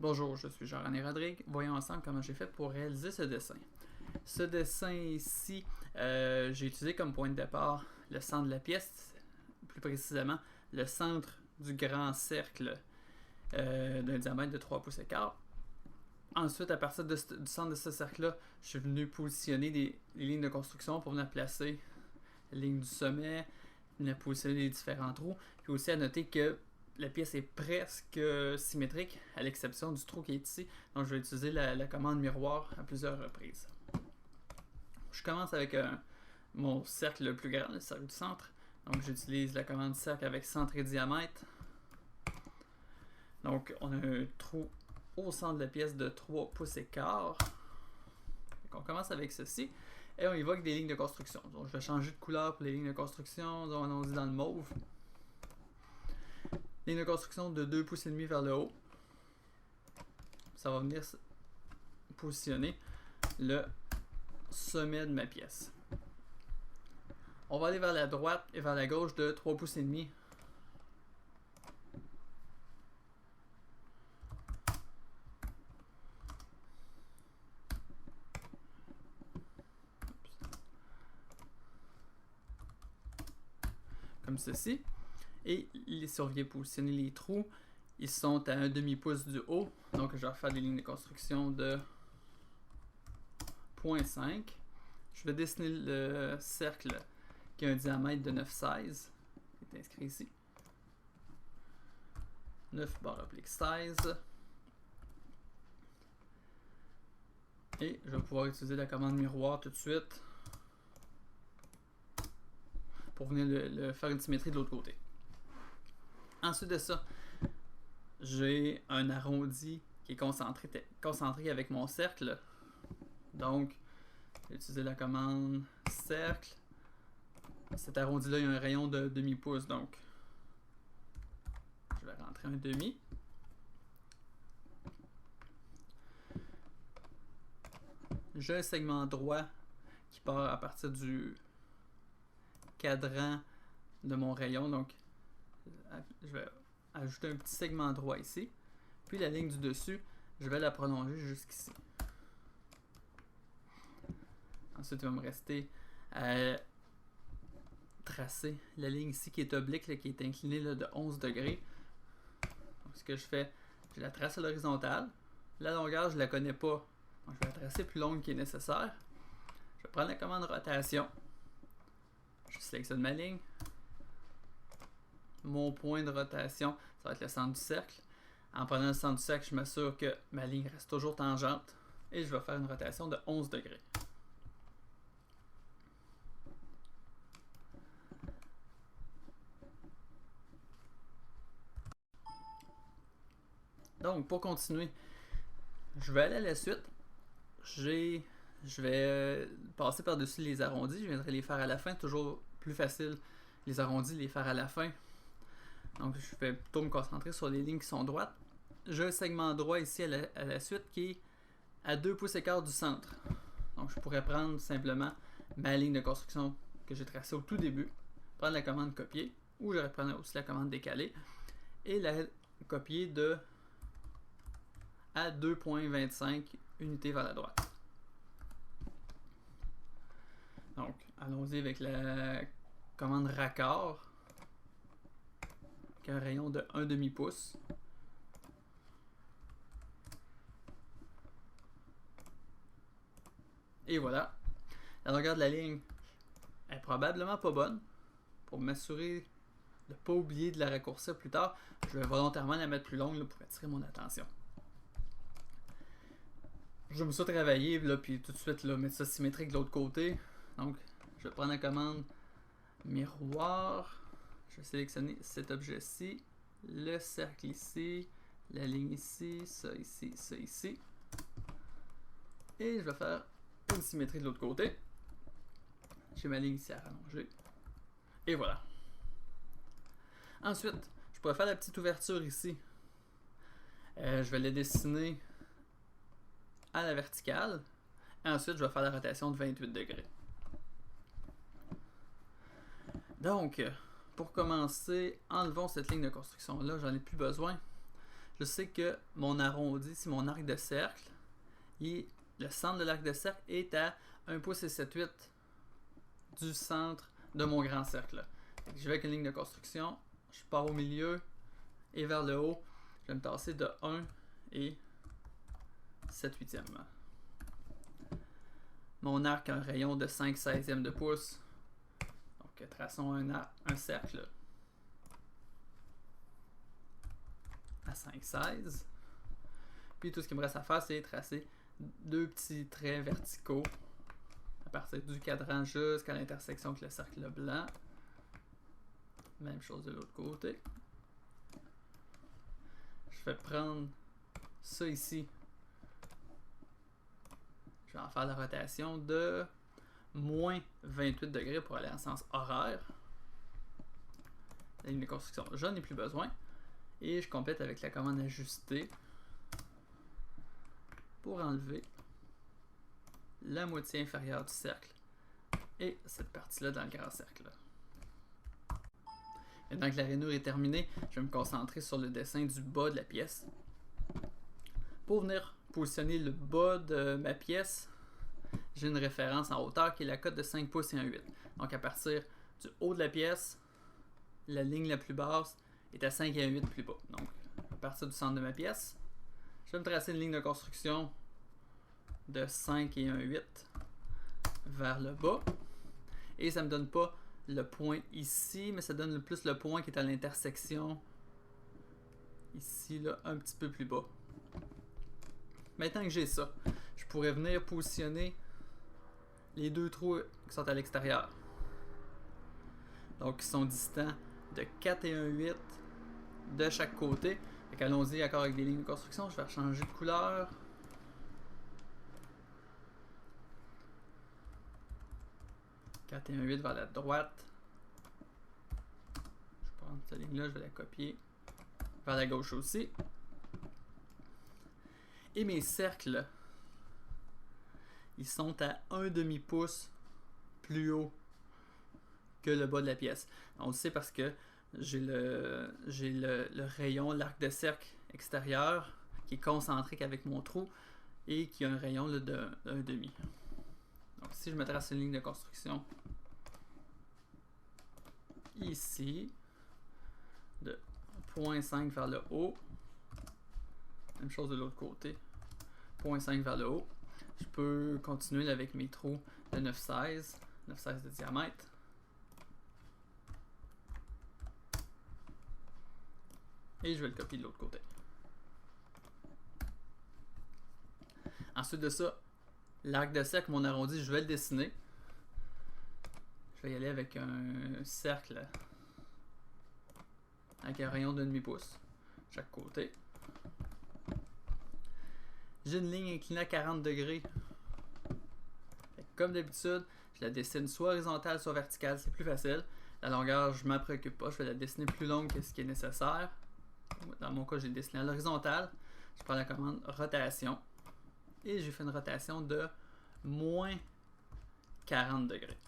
Bonjour, je suis Jean-René Rodrigue. Voyons ensemble comment j'ai fait pour réaliser ce dessin. Ce dessin ici, j'ai utilisé comme point de départ le centre de la pièce, plus précisément le centre du grand cercle d'un diamètre de 3 pouces et quart. Ensuite, à partir du centre de ce cercle-là, je suis venu positionner les lignes de construction pour venir placer la ligne du sommet, venir positionner les différents trous, puis aussi à noter que la pièce est presque symétrique, à l'exception du trou qui est ici. Donc je vais utiliser la commande miroir à plusieurs reprises. Je commence avec mon cercle le plus grand, le cercle du centre. Donc j'utilise la commande cercle avec centre et diamètre. Donc on a un trou au centre de la pièce de 3 pouces et quart. Donc on commence avec ceci. Et on y va avec des lignes de construction. Donc je vais changer de couleur pour les lignes de construction. Donc on dit dans le mauve. Ligne de construction de 2 pouces et demi vers le haut. Ça va venir positionner le sommet de ma pièce. On va aller vers la droite et vers la gauche de 3 pouces et demi. Comme ceci. Et si on vient positionner les trous, ils sont à un demi-pouce du haut. Donc je vais refaire des lignes de construction de 0.5. Je vais dessiner le cercle qui a un diamètre de 9,16. Qui est inscrit ici. 9 barre oblique 16. Et je vais pouvoir utiliser la commande miroir tout de suite pour venir faire une symétrie de l'autre côté. Ensuite de ça, j'ai un arrondi qui est concentré avec mon cercle. Donc, j'ai utilisé la commande cercle. Cet arrondi-là, il y a un rayon de demi-pouce, donc je vais rentrer un demi. J'ai un segment droit qui part à partir du cadran de mon rayon, donc je vais ajouter un petit segment droit ici. Puis la ligne du dessus, je vais la prolonger jusqu'ici. Ensuite, il va me rester à tracer la ligne ici qui est oblique, là, qui est inclinée là, de 11 degrés. Donc, ce que je fais, je la trace à l'horizontale. La longueur, je ne la connais pas. Donc, je vais la tracer plus longue qui est nécessaire. Je vais prendre la commande rotation. Je sélectionne ma ligne. Mon point de rotation, ça va être le centre du cercle. En prenant le centre du cercle, je m'assure que ma ligne reste toujours tangente. Et je vais faire une rotation de 11 degrés. Donc, pour continuer, je vais aller à la suite. Je vais passer par-dessus les arrondis. Je viendrai les faire à la fin. Toujours plus facile, les arrondis, les faire à la fin. Donc, je vais plutôt me concentrer sur les lignes qui sont droites. J'ai un segment droit ici à la suite qui est à 2 pouces et quart du centre. Donc, je pourrais prendre simplement ma ligne de construction que j'ai tracée au tout début, prendre la commande copier, ou je vais prendre aussi la commande décaler, et la copier à 2,25 unités vers la droite. Donc, allons-y avec la commande raccord, qui a un rayon de 1 demi-pouce. Et voilà. La longueur de la ligne est probablement pas bonne. Pour m'assurer de ne pas oublier de la raccourcir plus tard, je vais volontairement la mettre plus longue là, pour attirer mon attention. Je vais ça travailler, là, puis tout de suite là, mettre ça symétrique de l'autre côté. Donc, je vais prendre la commande miroir. Je vais sélectionner cet objet-ci, le cercle ici, la ligne ici, ça ici, ça ici. Et je vais faire une symétrie de l'autre côté. J'ai ma ligne ici à rallonger. Et voilà. Ensuite, je pourrais faire la petite ouverture ici. Je vais la dessiner à la verticale. Et ensuite, je vais faire la rotation de 28 degrés. Donc, pour commencer, enlevons cette ligne de construction-là. J'en ai plus besoin. je sais que mon arrondi, c'est mon arc de cercle, et le centre de l'arc de cercle est à 1 pouce et 7/8 du centre de mon grand cercle. Je vais avec une ligne de construction, je pars au milieu et vers le haut, je vais me tasser de 1 et 7/8. Mon arc a un rayon de 5/16 de pouce. Donc traçons un cercle à 5/16. Puis tout ce qu'il me reste à faire, c'est tracer 2 petits traits verticaux à partir du cadran jusqu'à l'intersection avec le cercle blanc. Même chose de l'autre côté. Je vais prendre ça ici. Je vais en faire la rotation de moins 28 degrés pour aller en sens horaire. La ligne de construction, je n'en ai plus besoin. Et je complète avec la commande ajuster pour enlever la moitié inférieure du cercle et cette partie-là dans le grand cercle. Maintenant que la rainure est terminée, je vais me concentrer sur le dessin du bas de la pièce. Pour venir positionner le bas de ma pièce, j'ai une référence en hauteur qui est la cote de 5 pouces et 1/8. Donc à partir du haut de la pièce, la ligne la plus basse est à 5 et 1/8 plus bas. Donc à partir du centre de ma pièce, je vais me tracer une ligne de construction de 5 et 1/8 vers le bas. Et ça ne me donne pas le point ici, mais ça donne plus le point qui est à l'intersection ici, là, un petit peu plus bas. Maintenant que j'ai ça, je pourrais venir positionner les 2 trous qui sont à l'extérieur. Donc, ils sont distants de 4 et 1/8 de chaque côté. Donc, allons-y encore avec des lignes de construction. Je vais changer de couleur. « 4 et 1/8 vers la droite. Je vais prendre cette ligne-là, je vais la copier. Vers la gauche aussi. Et mes cercles, ils sont à 1/2 pouce plus haut que le bas de la pièce. On le sait parce que j'ai le rayon, l'arc de cercle extérieur qui est concentrique avec mon trou et qui a un rayon là, de 1/2. Donc si je me trace une ligne de construction ici, de 0.5 vers le haut, même chose de l'autre côté, 0.5 vers le haut, je peux continuer avec mes trous de 9/16 de diamètre. Et je vais le copier de l'autre côté. Ensuite de ça, l'arc de cercle, mon arrondi, je vais le dessiner. Je vais y aller avec un cercle avec un rayon de 1/2 pouce chaque côté. J'ai une ligne inclinée à 40 degrés. Comme d'habitude, je la dessine soit horizontale, soit verticale, c'est plus facile. La longueur, je ne m'en préoccupe pas, je vais la dessiner plus longue que ce qui est nécessaire. Dans mon cas, j'ai dessiné à l'horizontale. Je prends la commande rotation et j'ai fait une rotation de moins 40 degrés.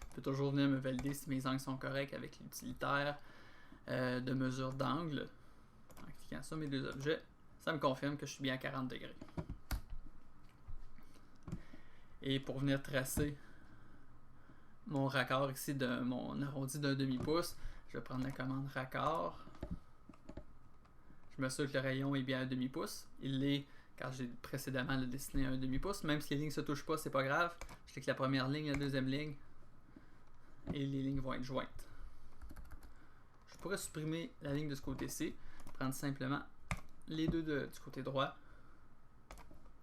Je peux toujours venir me valider si mes angles sont corrects avec l'utilitaire de mesure d'angle. En cliquant sur mes 2 objets, ça me confirme que je suis bien à 40 degrés. Et pour venir tracer mon raccord ici de mon arrondi d'un 1/2 pouce, je vais prendre la commande raccord. Je m'assure que le rayon est bien à 1/2 pouce. Il l'est car j'ai précédemment le dessiné à 1/2 pouce. Même si les lignes ne se touchent pas, c'est pas grave. Je clique la première ligne, la deuxième ligne. Et les lignes vont être jointes. Je pourrais supprimer la ligne de ce côté-ci. Prendre simplement les deux du côté droit.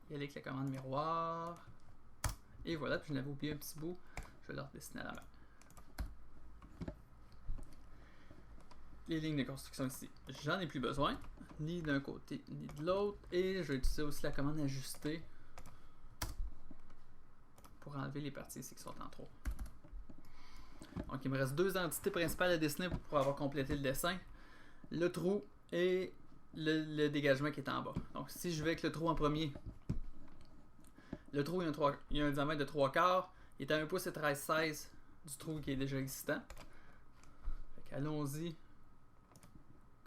Et aller avec la commande miroir. Et voilà, puis je n'avais oublié un petit bout. Je vais le redessiner à la main. Les lignes de construction ici, j'en ai plus besoin, ni d'un côté ni de l'autre. Et je vais utiliser aussi la commande ajuster pour enlever les parties ici qui sont en trop. Donc il me reste 2 entités principales à dessiner pour avoir complété le dessin. Le trou et le dégagement qui est en bas. Donc si je vais avec le trou en premier, le trou il y a un diamètre de 3/4, il est à 1 pouce et 13/16 du trou qui est déjà existant. Allons-y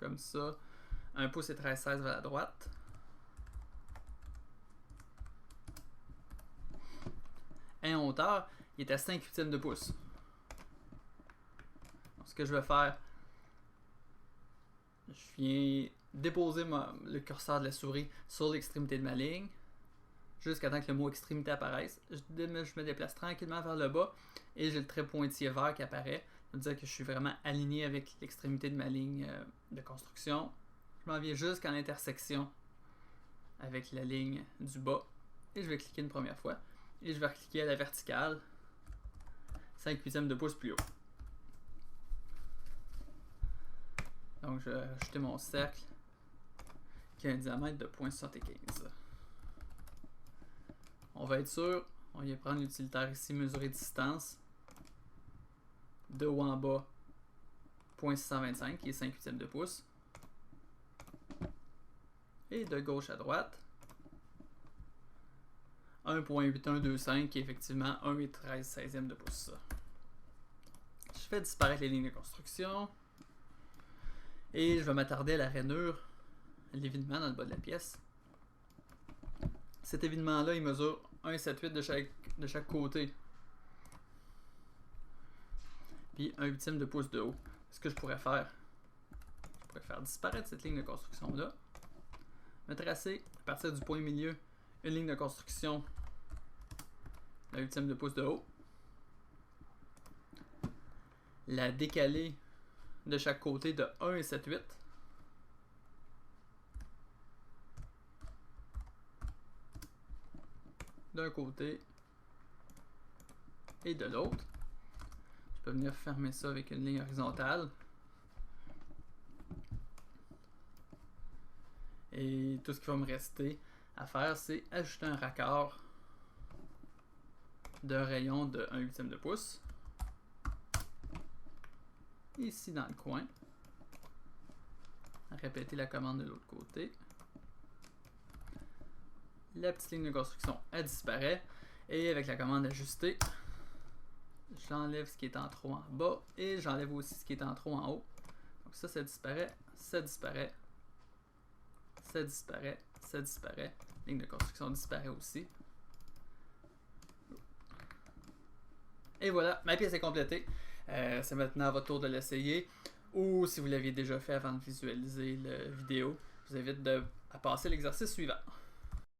comme ça. 1 pouce et 13/16 vers la droite. Et en hauteur, il est à 5/8 de pouce. Donc, ce que je vais faire, je viens déposer le curseur de la souris sur l'extrémité de ma ligne jusqu'à temps que le mot extrémité apparaisse. Je me déplace tranquillement vers le bas et j'ai le trait pointillé vert qui apparaît. Ça veut dire que je suis vraiment aligné avec l'extrémité de ma ligne de construction. Je m'en viens jusqu'à l'intersection avec la ligne du bas et je vais cliquer une première fois et je vais cliquer à la verticale 5/8 de pouce plus haut. Donc je vais ajouter mon cercle qui a un diamètre de 0.75. On va être sûr, on va prendre l'utilitaire ici, mesurer distance. De haut en bas, 0.625 qui est 5/8 de pouce. Et de gauche à droite, 1.8125 qui est effectivement 1,13 de pouce. Je fais disparaître les lignes de construction. Et je vais m'attarder à la rainure, l'évitement dans le bas de la pièce. Cet évitement-là, il mesure 1,78 de chaque côté. Puis 1/8 de pouce de haut. Ce que je pourrais faire, disparaître cette ligne de construction-là. Me tracer à partir du point milieu une ligne de construction d'1/8 de pouce de haut. La décaler de chaque côté de 1,78. D'un côté et de l'autre. Je peux venir fermer ça avec une ligne horizontale. Et tout ce qui va me rester à faire, c'est ajouter un raccord d'un rayon de 1/8 de pouce. Ici dans le coin. Répéter la commande de l'autre côté. La petite ligne de construction, elle disparaît. Et avec la commande ajuster, j'enlève ce qui est en trop en bas et j'enlève aussi ce qui est en trop en haut. Donc ça disparaît, ça disparaît, ça disparaît, ça disparaît. La ligne de construction disparaît aussi. Et voilà, ma pièce est complétée. C'est maintenant à votre tour de l'essayer. Ou si vous l'aviez déjà fait avant de visualiser la vidéo, je vous invite à passer l'exercice suivant.